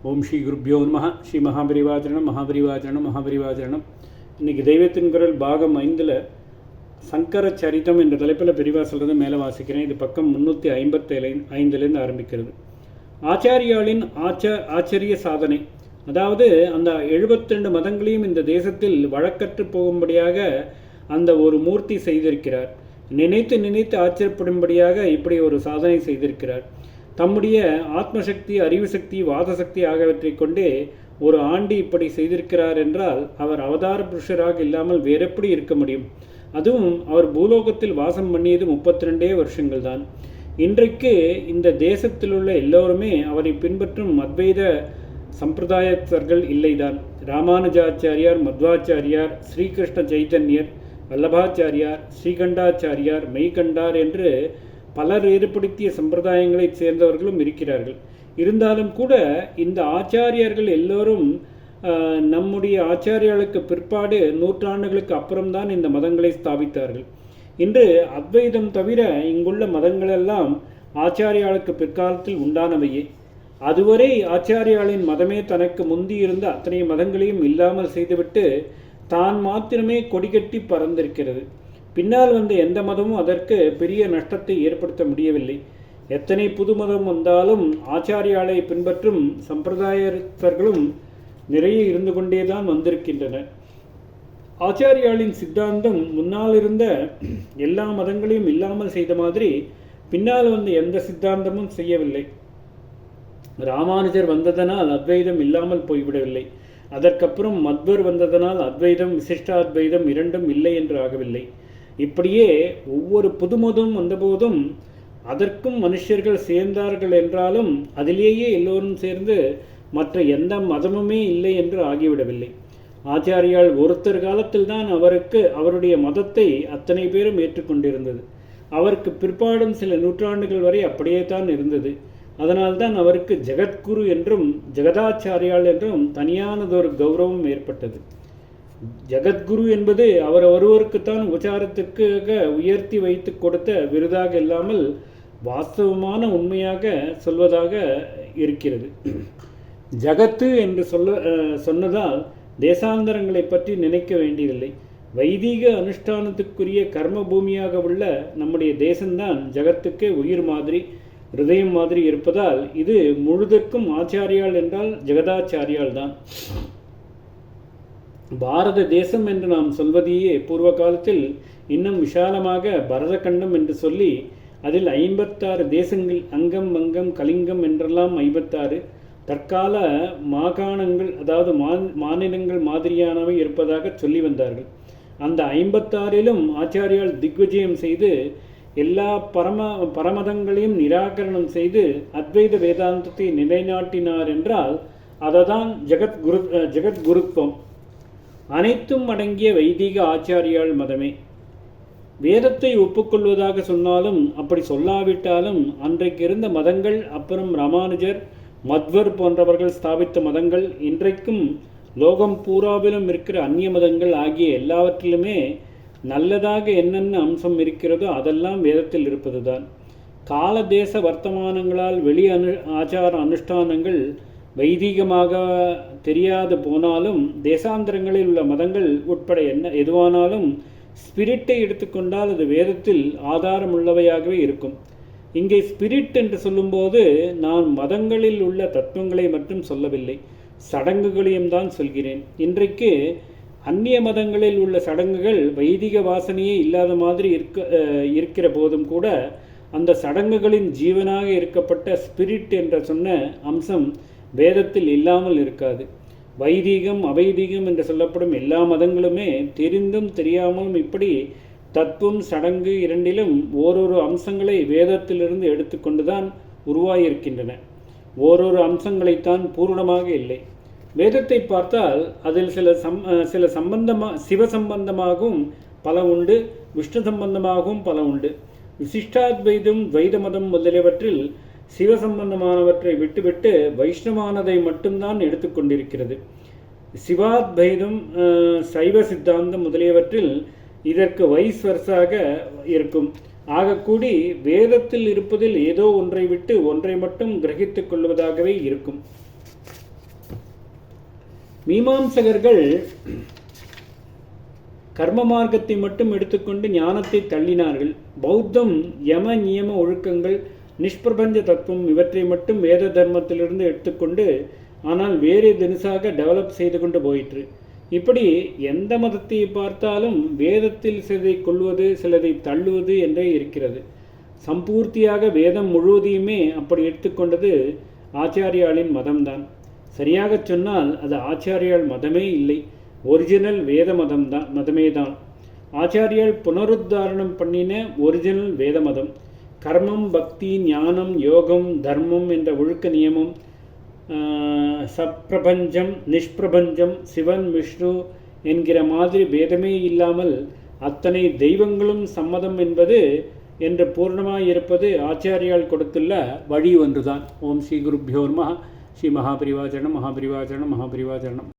ஓம் ஸ்ரீ குருப்யோ நமஹ. ஸ்ரீ மகாபரிவாச்சரணம் மகாபரிவாச்சரணம் மகாபரிவாச்சரணம். இன்றைக்கி தெய்வத்தின் குரல் பாகம் 5ல் சங்கர சரிதம் என்ற தலைப்பில் பெரிவா சொல்கிறது மேலே வாசிக்கிறேன். இது பக்கம் 355 ஆரம்பிக்கிறது. ஆச்சாரியாளின் ஆச்சரிய சாதனை, அதாவது அந்த 72 மதங்களையும் இந்த தேசத்தில் வழக்கற்று போகும்படியாக அந்த ஒரு மூர்த்தி செய்திருக்கிறார். நினைத்து நினைத்து ஆச்சரியப்படும்படியாக இப்படி ஒரு சாதனை செய்திருக்கிறார். தம்முடைய ஆத்மசக்தி, அறிவு சக்தி, வாதசக்தி ஆகியவற்றை கொண்டே ஒரு ஆண்டி இப்படி செய்திருக்கிறார் என்றால் அவர் அவதார புருஷராக இல்லாமல் வேறெப்படி இருக்க முடியும்? அதுவும் அவர் பூலோகத்தில் வாசம் பண்ணியது 32 வருஷங்கள் தான். இன்றைக்கு இந்த தேசத்தில் உள்ள எல்லோருமே அவரை பின்பற்றும் அத்வைத சம்பிரதாயத்தர்கள் இல்லைதான். ராமானுஜாச்சாரியார், மத்வாச்சாரியார், ஸ்ரீகிருஷ்ண சைத்தன்யர், வல்லபாச்சாரியார், ஸ்ரீகண்டாச்சாரியார், மெய்கண்டார் என்று பலர் ஏற்படுத்திய சம்பிரதாயங்களைச் சேர்ந்தவர்களும் இருக்கிறார்கள். இருந்தாலும் கூட இந்த ஆச்சாரியர்கள் எல்லோரும் நம்முடைய ஆச்சாரியாளுக்கு பிற்பாடு நூற்றாண்டுகளுக்கு அப்புறம்தான் இந்த மதங்களை ஸ்தாபித்தார்கள். இன்று அத்வைதம் தவிர இங்குள்ள மதங்களெல்லாம் ஆச்சாரியாளுக்கு பிற்காலத்தில் உண்டானவையே. அதுவரை ஆச்சாரியாளின் மதமே தனக்கு முந்தி இருந்த அத்தனை மதங்களையும் இல்லாமல் செய்துவிட்டு தான் மாத்திரமே கொடிகட்டி பறந்திருக்கிறது. பின்னால் வந்த எந்த மதமும் அதற்கு பெரிய நஷ்டத்தை ஏற்படுத்த முடியவில்லை. எத்தனை புது மதம் வந்தாலும் ஆச்சாரியாலை பின்பற்றும் சம்பிரதாயர்களும் நிறைய இருந்து கொண்டேதான் வந்திருக்கின்றன. ஆச்சாரியாளின் சித்தாந்தம் முன்னால் இருந்த எல்லா மதங்களையும் இல்லாமல் செய்த மாதிரி பின்னால் வந்த எந்த சித்தாந்தமும் செய்யவில்லை. ராமானுஜர் வந்ததனால் அத்வைதம் இல்லாமல் போய்விடவில்லை. அதற்கப்புறம் மத்வர் வந்ததனால் அத்வைதம், விசிஷ்டாத்வைதம் இரண்டும் இல்லை என்று ஆகவில்லை. இப்படியே ஒவ்வொரு புதுமதம் வந்தபோதும் அதற்கும் மனுஷர்கள் சேர்ந்தார்கள் என்றாலும் அதிலேயே எல்லோரும் சேர்ந்து மற்ற எந்த மதமுமே இல்லை என்று ஆகிவிடவில்லை. ஆச்சாரியால் ஒருத்தர் காலத்தில்தான் அவருடைய மதத்தை அத்தனை பேரும் ஏற்றுக்கொண்டிருந்தது. அவருக்கு பிற்பாடும் சில நூற்றாண்டுகள் வரை அப்படியே தான் இருந்தது. அதனால்தான் அவருக்கு ஜெகத்குரு என்றும் ஜெகதாச்சாரியால் என்றும் தனியானதொரு கௌரவம் ஏற்பட்டது. ஜகத்குரு என்பது அவர் ஒருவருக்குத்தான் உபச்சாரத்துக்காக உயர்த்தி வைத்து கொடுத்த விருதாக இல்லாமல் வாஸ்தவமான உண்மையாக சொல்வதாக இருக்கிறது. ஜகத்து என்று சொன்னதால் தேசாந்தரங்களை பற்றி நினைக்க வேண்டியதில்லை. வைதீக அனுஷ்டானத்துக்குரிய கர்ம பூமியாக உள்ள நம்முடைய தேசம்தான் ஜகத்துக்கே உயிர் மாதிரி, ஹிருதயம் மாதிரி இருப்பதால் இது முழுதற்கும் ஆச்சாரியால் என்றால் ஜெகதாச்சாரியால் தான். பாரத தேசம் என்று நாம் சொல்வதையே பூர்வ காலத்தில் இன்னும் விஷாலமாக பரதகண்டம் என்று சொல்லி அதில் 56 தேசங்கள், அங்கம் வங்கம் கலிங்கம் என்றெல்லாம் 56 தற்கால மாகாணங்கள், அதாவது மாநிலங்கள் மாதிரியானவை இருப்பதாக சொல்லி வந்தார்கள். அந்த 56லும் ஆச்சாரியால் திக்விஜயம் செய்து எல்லா பரமதங்களையும் நிராகரணம் செய்து அத்வைத வேதாந்தத்தை நிலைநாட்டினார் என்றால் அததான் ஜெகத்குருத்துவம். அனைத்தும் அடங்கிய வைதிக ஆச்சாரியால் மதமே. வேதத்தை ஒப்புக்கொள்வதாக சொன்னாலும் அப்படி சொல்லாவிட்டாலும் அன்றைக்கு இருந்த மதங்கள், அப்புறம் ராமானுஜர், மத்வர் போன்றவர்கள் ஸ்தாபித்த மதங்கள், இன்றைக்கும் லோகம் பூராவிலும் இருக்கிற அந்நிய மதங்கள் ஆகிய எல்லாவற்றிலுமே நல்லதாக என்னென்ன அம்சம் இருக்கிறதோ அதெல்லாம் வேதத்தில் இருப்பதுதான். கால தேச வர்த்தமானங்களால் ஆச்சார அனுஷ்டானங்கள் வைதீகமாக தெரியாது போனாலும் தேசாந்திரங்களில் உள்ள மதங்கள் உட்பட எதுவானாலும் ஸ்பிரிட்டை எடுத்துக்கொண்டால் அது வேதத்தில் ஆதாரம் உள்ளவையாகவே இருக்கும். இங்கே ஸ்பிரிட் என்று சொல்லும்போது நான் மதங்களில் உள்ள தத்துவங்களை மட்டும் சொல்லவில்லை, சடங்குகளையும் தான் சொல்கிறேன். இன்றைக்கு அந்நிய மதங்களில் உள்ள சடங்குகள் வைதிக வாசனையே இல்லாத மாதிரி இருக்கிற போதும் கூட அந்த சடங்குகளின் ஜீவனாக இருக்கப்பட்ட ஸ்பிரிட் என்ற சொன்ன அம்சம் வேதத்தில் இல்லாமல் இருக்காது. வைதீகம் அவைதீகம் என்று சொல்லப்படும் எல்லா மதங்களுமே தெரிந்தும் தெரியாமலும் இப்படி தத்துவம், சடங்கு இரண்டிலும் ஓரொரு அம்சங்களை வேதத்திலிருந்து எடுத்துக்கொண்டுதான் உருவாகியிருக்கின்றன. அம்சங்களைத்தான் பூர்ணமாக இல்லை. வேதத்தை பார்த்தால் அதில் சில சிவ சம்பந்தமாகவும் பல உண்டு, விஷ்ணு சம்பந்தமாகவும் பல உண்டு. விசிஷ்டாத்வைதம், துவைத மதம் முதலியவற்றில் சிவசம்பந்தமானவற்றை விட்டுவிட்டு வைஷ்ணவானதை மட்டும்தான் எடுத்துக்கொண்டிருக்கிறது. சிவாத்வைதம், சைவ சித்தாந்தம் முதலியவற்றில் இதற்கு வைஸ் வர்சாக இருக்கும். ஆகக்கூடி வேதத்தில் இருப்பதில் ஏதோ ஒன்றை விட்டு ஒன்றை மட்டும் கிரகித்துக் கொள்வதாகவே இருக்கும். மீமாம்சகர்கள் கர்ம மார்க்கத்தை மட்டும் எடுத்துக்கொண்டு ஞானத்தை தள்ளினார்கள். பௌத்தம் யம நியம ஒழுக்கங்கள், நிஷ்பிரபஞ்ச தத்துவம் இவற்றை மட்டும் வேத தர்மத்திலிருந்து எடுத்துக்கொண்டு ஆனால் வேறு தினசாக டெவலப் செய்து கொண்டு போயிற்று. இப்படி எந்த மதத்தை பார்த்தாலும் வேதத்தில் சிலதை கொள்வது சிலதை தள்ளுவது என்றே இருக்கிறது. சம்பூர்த்தியாக வேதம் முழுவதையுமே அப்படி எடுத்துக்கொண்டது ஆச்சாரியாளின் மதம்தான். சரியாக சொன்னால் அது ஆச்சாரியால் மதமே இல்லை, ஒரிஜினல் வேத மதமே தான். ஆச்சாரியால் புனருத்தாரணம் பண்ணின ஒரிஜினல் வேத மதம். கர்மம், பக்தி, ஞானம், யோகம், தர்மம் என்ற ஒழுக்க நியமம், சப்பிரபஞ்சம், நிஷ்பிரபஞ்சம், சிவன், விஷ்ணு என்கிற மாதிரி பேதமே இல்லாமல் அத்தனை தெய்வங்களும் சம்மதம் என்பது என்று பூர்ணமாயிருப்பது ஆச்சாரியால் கொடுத்துள்ள வழி ஒன்றுதான். ஓம் ஸ்ரீ குருப்யோ நமः. ஸ்ரீ மகாபரிவாச்சரணம், மகாபரிவாச்சரணம், மகாபரிவாச்சரணம்.